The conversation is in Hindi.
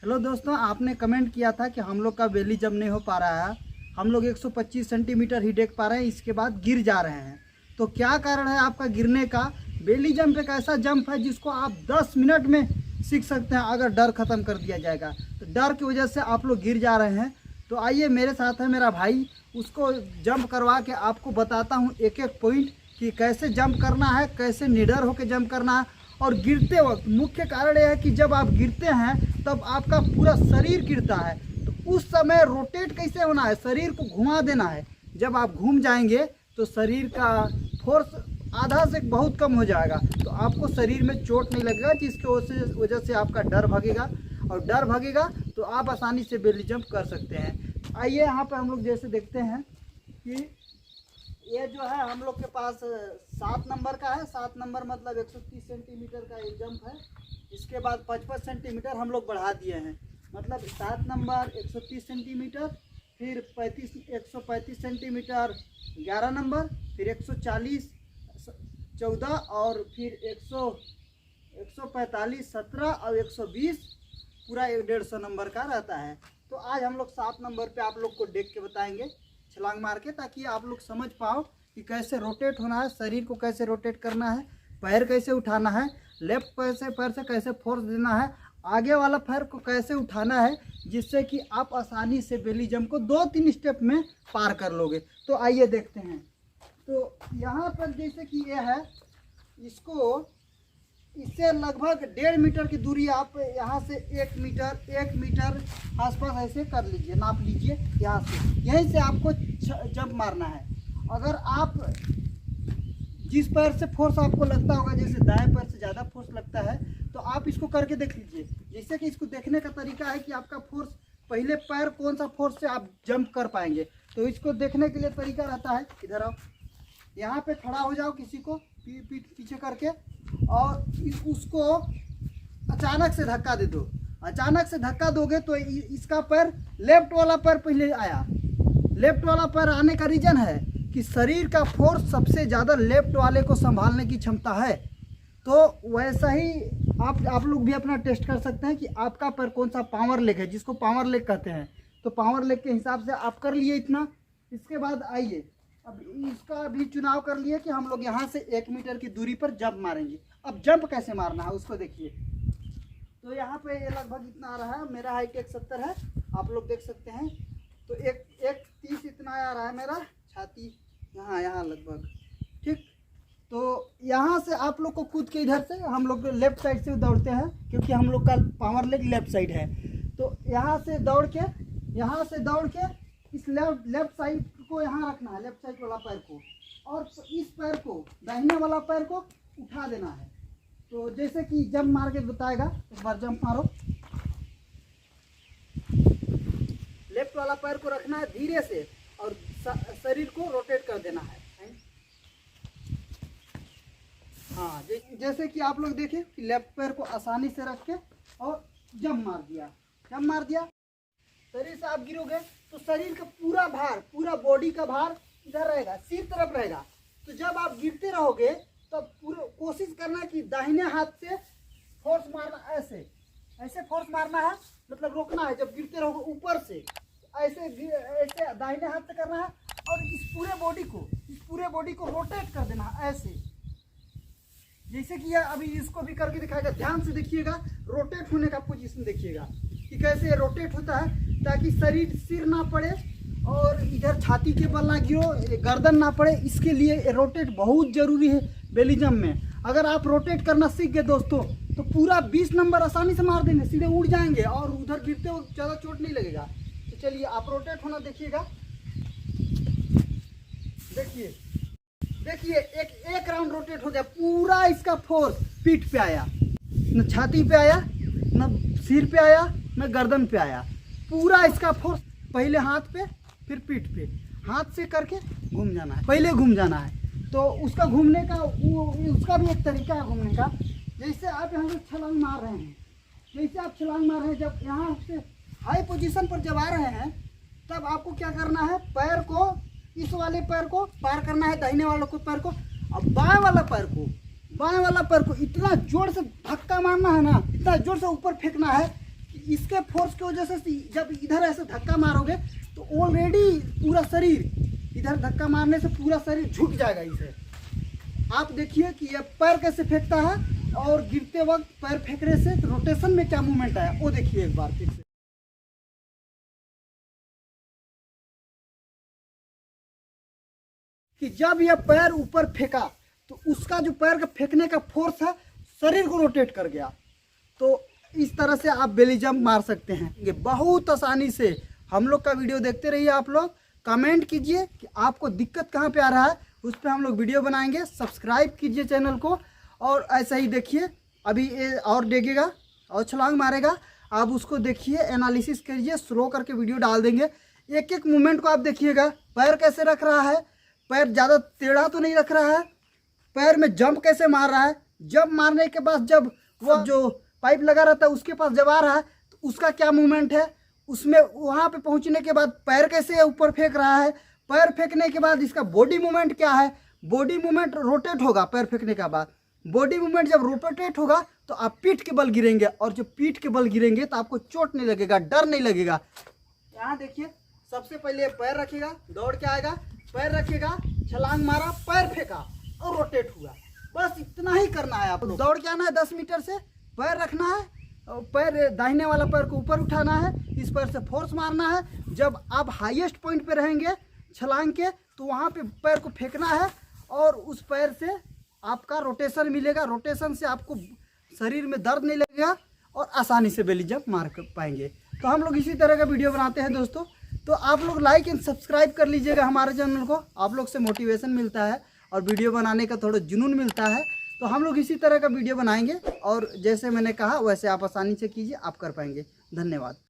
हेलो दोस्तों, आपने कमेंट किया था कि हम लोग का बेली जंप नहीं हो पा रहा है। हम लोग 125 सेंटीमीटर ही देख पा रहे हैं, इसके बाद गिर जा रहे हैं। तो क्या कारण है आपका गिरने का? बेली जंप एक ऐसा जंप है जिसको आप 10 मिनट में सीख सकते हैं अगर डर ख़त्म कर दिया जाएगा। तो डर की वजह से आप लोग गिर जा रहे हैं। तो आइए, मेरे साथ है मेरा भाई, उसको जंप करवा के आपको बताता हूँ एक एक पॉइंट कि कैसे जंप करना है, कैसे निडर होकर जंप करना है। और गिरते वक्त मुख्य कारण यह है कि जब आप गिरते हैं तब आपका पूरा शरीर गिरता है, तो उस समय रोटेट कैसे होना है, शरीर को घुमा देना है। जब आप घूम जाएंगे तो शरीर का फोर्स आधा से बहुत कम हो जाएगा, तो आपको शरीर में चोट नहीं लगेगा, जिसकी वजह से आपका डर भागेगा। और डर भागेगा तो आप आसानी से बेली जंप कर सकते हैं। आइए, यहाँ पर हम लोग जैसे देखते हैं कि ये जो है हम लोग के पास 7 नंबर का है। 7 नंबर मतलब 130 सेंटीमीटर का एक जंप है। इसके बाद 55 सेंटीमीटर हम लोग बढ़ा दिए हैं, मतलब 7 नंबर 130 सेंटीमीटर, फिर 135 सेंटीमीटर 11 नंबर, फिर 140 14 और फिर 145 17 और 120 पूरा 150 नंबर का रहता है। तो आज हम लोग 7 नंबर पे आप लोग को देख के बताएंगे छलांग मार के, ताकि आप लोग समझ पाओ कि कैसे रोटेट होना है, शरीर को कैसे रोटेट करना है, पैर कैसे उठाना है, लेफ्ट पैर से कैसे फोर्स देना है, आगे वाला पैर को कैसे उठाना है, जिससे कि आप आसानी से बेली जंप को 2-3 स्टेप में पार कर लोगे। तो आइए देखते हैं। तो यहाँ पर जैसे कि ये है, इससे लगभग 1.5 मीटर की दूरी आप यहाँ से 1 मीटर आसपास ऐसे कर लीजिए, नाप लीजिए। यहाँ से यहीं से आपको जंप मारना है। अगर आप जिस पैर से फोर्स आपको लगता होगा, जैसे दाएं पैर से ज़्यादा फोर्स लगता है, तो आप इसको करके देख लीजिए। जैसे कि इसको देखने का तरीका है कि आपका फोर्स, पहले पैर कौन सा फोर्स से आप जंप कर पाएंगे। तो इसको देखने के लिए तरीका रहता है, इधर आओ, यहाँ पे खड़ा हो जाओ, किसी को पीठ पीछे करके, और उसको अचानक से धक्का दे दो। अचानक से धक्का दोगे तो इसका पैर, लेफ्ट वाला पैर पहले आया। लेफ्ट वाला पैर आने का रीज़न है कि शरीर का फोर्स सबसे ज़्यादा लेफ्ट वाले को संभालने की क्षमता है। तो वैसा ही आप लोग भी अपना टेस्ट कर सकते हैं कि आपका पैर कौन सा पावर लेग है, जिसको पावर लेग कहते हैं। तो पावर लेग के हिसाब से आप कर लिए इतना। इसके बाद आइए, अब इसका भी चुनाव कर लिए कि हम लोग यहाँ से 1 मीटर की दूरी पर जंप मारेंगे। अब जंप कैसे मारना है उसको देखिए। तो यहाँ पे ये लगभग इतना आ रहा है, मेरा हाइट 170 है, आप लोग देख सकते हैं। तो 130 इतना आ रहा है मेरा छाती, यहाँ लगभग, ठीक। तो यहाँ से आप लोग को कूद के, इधर से हम लोग लेफ्ट साइड से दौड़ते हैं, क्योंकि हम लोग का पावर लेग लेफ्ट साइड है। तो यहाँ से दौड़ के इस लेफ्ट साइड को यहाँ रखना है, लेफ्ट साइड वाला पैर को, और इस पैर को, दाहिने वाला पैर को उठा देना है। तो जैसे कि जंप मार के बताएगा, एक बार जंप मारो। लेफ्ट वाला पैर को रखना है धीरे से, और शरीर को रोटेट कर देना है। हाँ, जैसे कि आप लोग देखें कि लेफ्ट पैर को आसानी से रख के और जंप मार दिया। शरीर से आप गिरोगे तो शरीर का पूरा भार, पूरा बॉडी का भार इधर रहेगा, सिर तरफ रहेगा। तो जब आप गिरते रहोगे तब पूरा कोशिश करना कि दाहिने हाथ से फोर्स मारना, ऐसे फोर्स मारना है, मतलब रोकना है। जब गिरते रहोगे ऊपर से ऐसे दाहिने हाथ से करना है, और इस पूरे बॉडी को रोटेट कर देना है ऐसे। जैसे कि अभी इसको भी करके दिखाएगा, ध्यान से देखिएगा, रोटेट होने का पोजीशन देखिएगा कि कैसे रोटेट होता है, ताकि सिर ना पड़े और इधर छाती के बल ना गिरो, गर्दन ना पड़े। इसके लिए रोटेट बहुत ज़रूरी है बेली जंप में। अगर आप रोटेट करना सीख गए दोस्तों, तो पूरा 20 नंबर आसानी से मार देंगे, सीधे उड़ जाएंगे और उधर गिरते हो ज़्यादा चोट नहीं लगेगा। तो चलिए, आप रोटेट होना देखिएगा। देखिए एक राउंड रोटेट हो गया, पूरा इसका फोर्स पीठ पे आया, न छाती पे आया, न सिर पे आया, न गर्दन पे आया। पूरा इसका फोर्स पहले हाथ पे, फिर पीठ पे, हाथ से करके घूम जाना है, पहले घूम जाना है। तो उसका घूमने का उसका भी एक तरीका है घूमने का। जैसे आप यहाँ से छलांग मार रहे हैं, जब यहाँ से हाई पोजीशन पर जब आ रहे हैं, तब आपको क्या करना है, पैर को, इस वाले पैर को पार करना है, दाहिने वाले को पैर को, और बाएं वाला पैर को इतना जोर से धक्का मारना है ना, इतना जोर से ऊपर फेंकना है कि इसके फोर्स की वजह से जब इधर ऐसे धक्का मारोगे तो ऑलरेडी पूरा शरीर, इधर धक्का मारने से पूरा शरीर झुक जाएगा इसे। आप देखिए कि ये पैर कैसे फेंकता है और गिरते वक्त पैर फेंकने से रोटेशन में क्या मूवमेंट आया वो देखिए एक बार फिर से। कि जब यह पैर ऊपर फेंका तो उसका जो पैर का फेंकने का फोर्स है शरीर को रोटेट कर गया। तो इस तरह से आप बेली जंप मार सकते हैं। ये बहुत आसानी से हम लोग का वीडियो देखते रहिए। आप लोग कमेंट कीजिए कि आपको दिक्कत कहाँ पे आ रहा है, उस पर हम लोग वीडियो बनाएंगे। सब्सक्राइब कीजिए चैनल को और ऐसा ही देखिए। अभी ये और देखेगा और छलांग मारेगा, आप उसको देखिए, एनालिसिस करिए, स्लो करके वीडियो डाल देंगे। एक एक मूवमेंट को आप देखिएगा, पैर कैसे रख रहा है, पैर ज़्यादा टेढ़ा तो नहीं रख रहा है, पैर में जंप कैसे मार रहा है, जंप मारने के बाद जब वो जो पाइप लगा रहता है उसके पास जब आ रहा है तो उसका क्या मूवमेंट है, उसमें वहाँ पे पहुँचने के बाद पैर कैसे ऊपर फेंक रहा है, पैर फेंकने के बाद इसका बॉडी मूवमेंट क्या है। बॉडी मूवमेंट रोटेट होगा पैर फेंकने के बाद, बॉडी मूवमेंट जब रोटेट होगा तो आप पीठ के बल गिरेंगे, और जब पीठ के बल गिरेंगे तो आपको चोट नहीं लगेगा, डर नहीं लगेगा। यहाँ देखिए, सबसे पहले पैर रखेगा, दौड़ के आएगा, पैर रखेगा, छलांग मारा, पैर फेंका और रोटेट हुआ। बस इतना ही करना है। आप लोग दौड़ के आना है 10 मीटर से, पैर रखना है और पैर दाहिने वाला पैर को ऊपर उठाना है, इस पैर से फोर्स मारना है। जब आप हाईएस्ट पॉइंट पे रहेंगे छलांग के तो वहाँ पे पैर को फेंकना है और उस पैर से आपका रोटेशन मिलेगा। रोटेशन से आपको शरीर में दर्द नहीं लगेगा और आसानी से बेली जंप मार पाएंगे। तो हम लोग इसी तरह का वीडियो बनाते हैं दोस्तों। तो आप लोग लाइक एंड सब्सक्राइब कर लीजिएगा हमारे चैनल को। आप लोग से मोटिवेशन मिलता है और वीडियो बनाने का थोड़ा जुनून मिलता है। तो हम लोग इसी तरह का वीडियो बनाएंगे और जैसे मैंने कहा वैसे आप आसानी से कीजिए, आप कर पाएंगे। धन्यवाद।